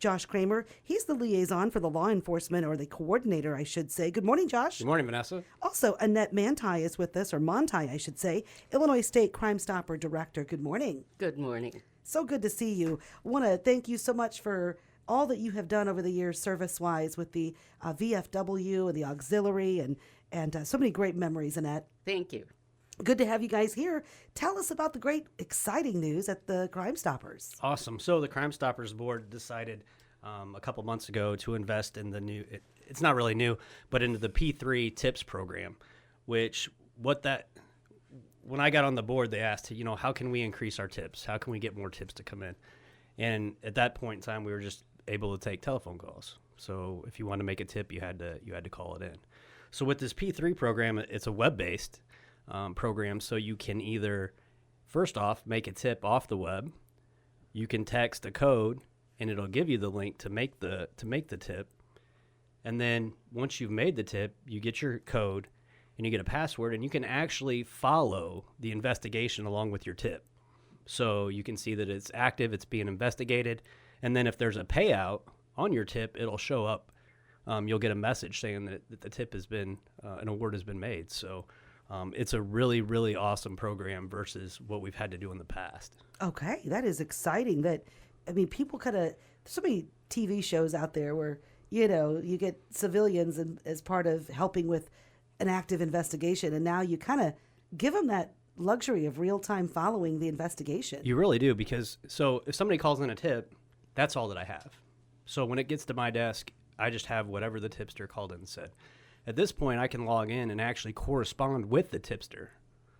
Josh Kramer. He's the liaison for the law enforcement, or the coordinator, I should say. Good morning, Josh. Good morning, Vanessa. Also, Annette Manthei is with us, or Manthei, I should say, Illinois State Crimestoppers Director. Good morning. Good morning. So good to see you. I want to thank you so much for all that you have done over the years service-wise with the VFW and the auxiliary and so many great memories, Annette. Thank you. Good to have you guys here. Tell us about the great, exciting news at the Crimestoppers. Awesome. So the Crimestoppers board decided a couple months ago to invest in the new, it's not really new, but into the P3 TIPS program, when I got on the board, they asked, how can we increase our tips? How can we get more tips to come in? And at that point in time, we were just able to take telephone calls. So if you wanted to make a tip, you had to call it in. So with this P3 program, it's a web-based program, so you can either, first off, make a tip off the web. You can text a code, and it'll give you the link to make the tip. And then once you've made the tip, you get your code, and you get a password, and you can actually follow the investigation along with your tip. So you can see that it's active, it's being investigated, and then if there's a payout on your tip, it'll show up. You'll get a message saying that the tip has been, an award has been made. So it's a really, really awesome program versus what we've had to do in the past. Okay, that is exciting. People there's so many TV shows out there where, you get civilians as part of helping with an active investigation, and now you kind of give them that luxury of real-time following the investigation. You really do, because if somebody calls in a tip, that's all that I have. So when it gets to my desk, I just have whatever the tipster called in and said. At this point, I can log in and actually correspond with the tipster.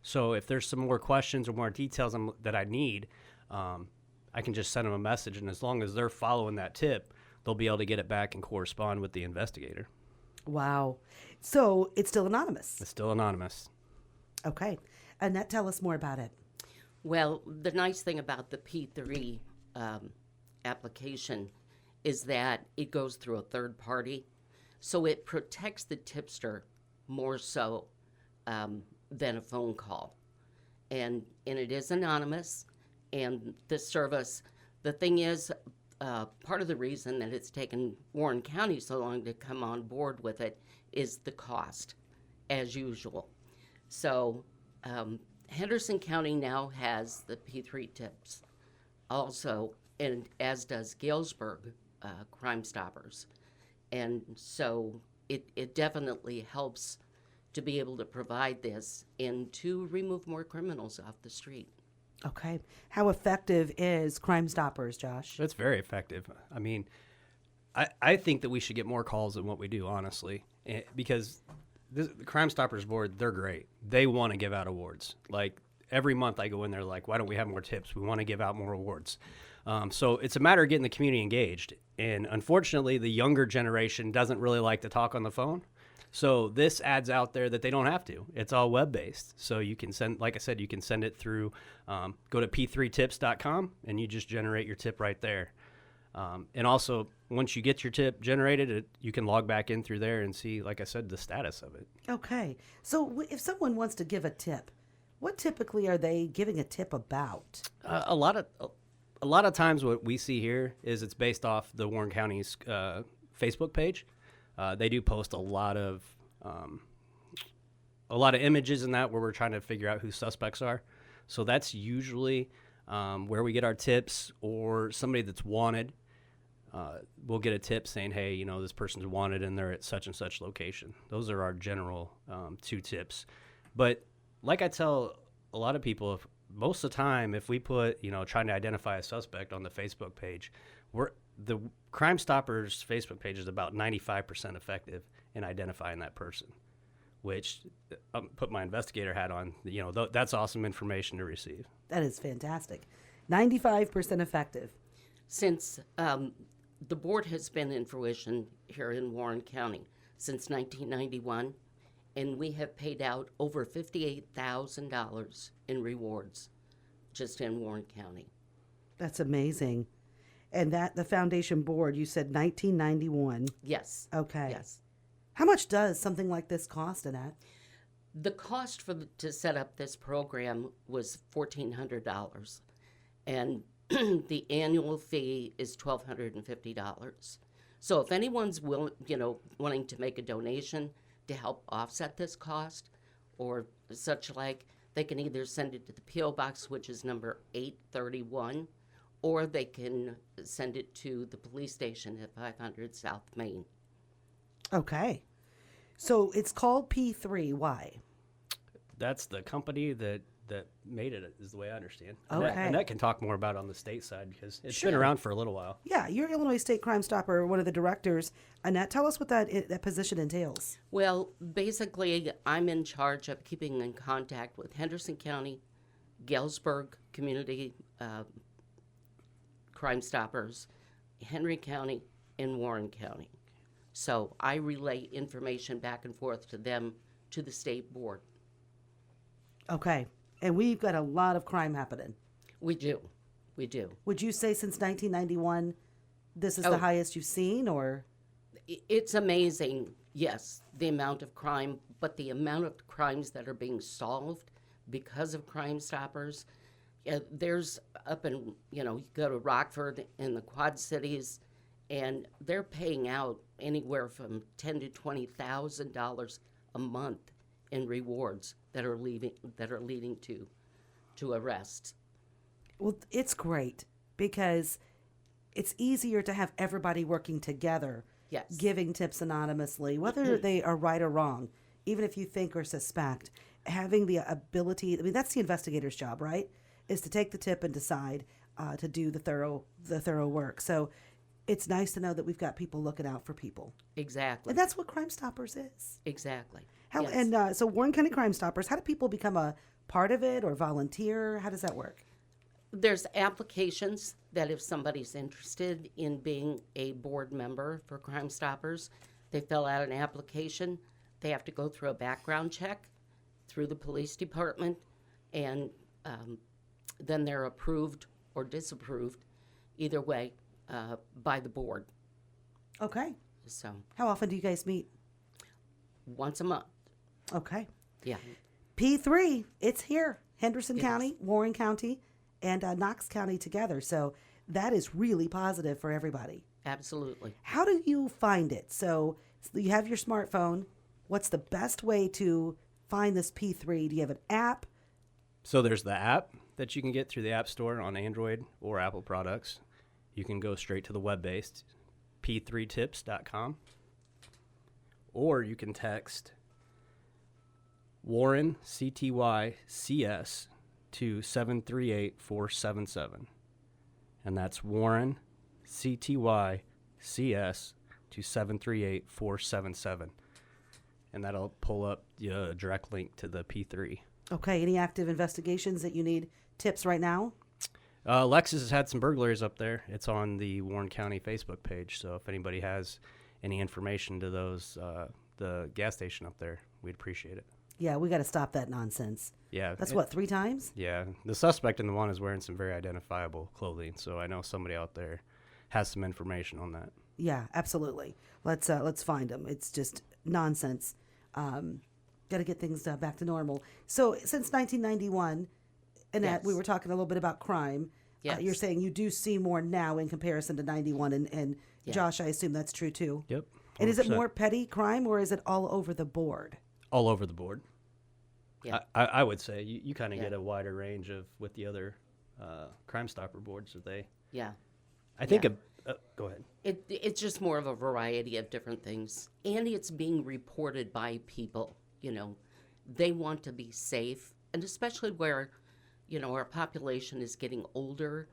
So if there's some more questions or more details that I need, I can just send them a message, and as long as they're following that tip, they'll be able to get it back and correspond with the investigator. Wow. So it's still anonymous? It's still anonymous. Okay. Annette, tell us more about it. Well, the nice thing about the P3 application is that it goes through a third party. So it protects the tipster more so than a phone call. And it is anonymous. And this service, the thing is, part of the reason that it's taken Warren County so long to come on board with it is the cost, as usual. So Henderson County now has the P3 tips also, and as does Galesburg Crimestoppers. And so it definitely helps to be able to provide this and to remove more criminals off the street. Okay. How effective is Crimestoppers, Josh? It's very effective. I think that we should get more calls than what we do, honestly, because the Crimestoppers board, they're great. They want to give out awards. Like, every month I go in there like, why don't we have more tips? We want to give out more awards. So it's a matter of getting the community engaged. And unfortunately, the younger generation doesn't really like to talk on the phone. So this adds out there that they don't have to. It's all web-based. So you can send, like I said, you can send it through, go to p3tips.com, and you just generate your tip right there. And also, once you get your tip generated, you can log back in through there and see, like I said, the status of it. Okay. So if someone wants to give a tip, what typically are they giving a tip about? A lot of times what we see here is it's based off the Warren County's Facebook page. They do post a lot of images in that where we're trying to figure out who suspects are. So that's usually where we get our tips, or somebody that's wanted. We'll get a tip saying, hey, this person's wanted and they're at such and such location. Those are our general 2 tips. But like I tell a lot of people, most of the time, if we put, trying to identify a suspect on the Facebook page, the Crimestoppers Facebook page is about 95% effective in identifying that person, which I'll put my investigator hat on. That's awesome information to receive. That is fantastic. 95% effective. Since the board has been in fruition here in Warren County since 1991, and we have paid out over $58,000 in rewards just in Warren County. That's amazing. And the foundation board, you said 1991. Yes. Okay. Yes. How much does something like this cost, Annette? The cost to set up this program was $1,400. And the annual fee is $1,250. So if anyone's wanting to make a donation to help offset this cost or such like, they can either send it to the P.O. Box, which is number 831, or they can send it to the police station at 500 South Main. Okay. So it's called P3. Why? That's the company that made it, is the way I understand. Okay. Annette can talk more about it on the state side because it's Sure. been around for a little while. Yeah, you're Illinois State Crime Stopper, one of the directors. Annette, tell us what that position entails. Well, basically, I'm in charge of keeping in contact with Henderson County, Galesburg Community Crime Stoppers, Henry County, and Warren County. So I relay information back and forth to them, to the state board. Okay. And we've got a lot of crime happening. We do. Would you say since 1991, this is the highest you've seen, or? It's amazing, yes, the amount of crime, but the amount of crimes that are being solved because of Crime Stoppers. There's up in, you go to Rockford in the Quad Cities, and they're paying out anywhere from $10,000 to $20,000 a month in rewards that are leading to arrests. Well, it's great because it's easier to have everybody working together, Yes. giving tips anonymously, whether they are right or wrong, even if you think or suspect. Having the ability, I mean, that's the investigator's job, right? Is to take the tip and decide to do the thorough work. So it's nice to know that we've got people looking out for people. Exactly. And that's what Crime Stoppers is. Exactly. How, Yes. And so Warren County Crime Stoppers, how do people become a part of it or volunteer? How does that work? There's applications that if somebody's interested in being a board member for Crime Stoppers, they fill out an application. They have to go through a background check through the police department, and then they're approved or disapproved, either way, by the board. Okay. So How often do you guys meet? once a month. Okay. Yeah. P3, it's here. Henderson It County, Warren County, and Knox County together. So that is really positive for everybody. Absolutely. How do you find it? So you have your smartphone. What's the best way to find this P3? Do you have an app? So there's the app that you can get through the App Store on Android or Apple products. You can go straight to the web-based p3tips.com, or you can text Warren CTYCS to 738-477, and that's Warren CTYCS to 738-477, and that'll pull up a direct link to the P3. Okay. Any active investigations that you need tips right now? Lexus has had some burglaries up there. It's on the Warren County Facebook page, so if anybody has any information to those, the gas station up there, we'd appreciate it. Yeah, we got to stop that nonsense. Yeah. That's what, 3 times? Yeah. The suspect in the one is wearing some very identifiable clothing, so I know somebody out there has some information on that. Yeah, absolutely. Let's find them. It's just nonsense. Got to get things back to normal. So since 1991, Annette, Yes. we were talking a little bit about crime. Yes. You're saying you do see more now in comparison to 91, and Yeah. Josh, I assume that's true too. Yep. And is it 100%. more petty crime or is it all over the board? All over the board. Yeah. I would say you kind of Yeah. get a wider range of with the other Crime Stopper boards that they. Yeah. I think Yeah. go ahead. It's just more of a variety of different things. And it's being reported by people, They want to be safe, and especially where, our population is getting older.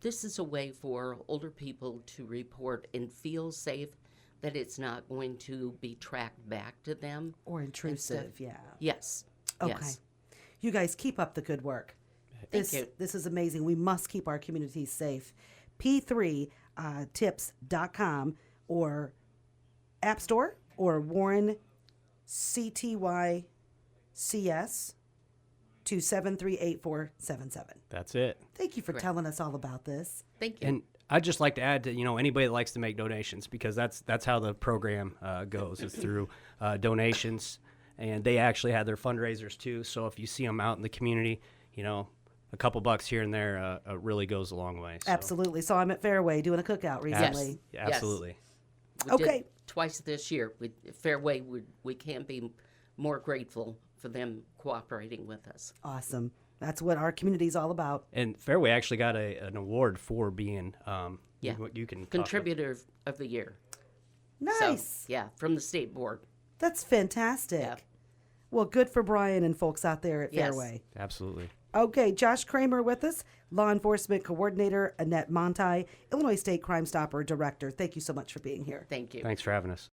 This is a way for older people to report and feel safe that it's not going to be tracked back to them. Or intrusive, yeah. Yes. Okay. Yes. You guys keep up the good work. Thank you. This is amazing. We must keep our communities safe. P3tips.com or App Store or Warren CTYCS to 738-477. That's it. Thank you for telling us all about this. Thank you. And I'd just like to add to anybody that likes to make donations, because that's how the program goes. It's through donations, and they actually have their fundraisers too. So if you see them out in the community, a couple bucks here and there really goes a long way. So. Absolutely. Saw him at Fairway doing a cookout recently. Yes. Absolutely. We Okay. did twice this year. Fairway, we can't be more grateful for them cooperating with us. Awesome. That's what our community's all about. And Fairway actually got an award for being Yeah. you can talk Contributor of the year. Nice. So, yeah, from the state board. That's fantastic. Yeah. Well, good for Brian and folks out there at Yes. Fairway. Absolutely. Okay, Josh Kramer with us, Law Enforcement Coordinator, Annette Manthei, Illinois State Crime Stopper Director. Thank you so much for being here. Thank you. Thanks for having us.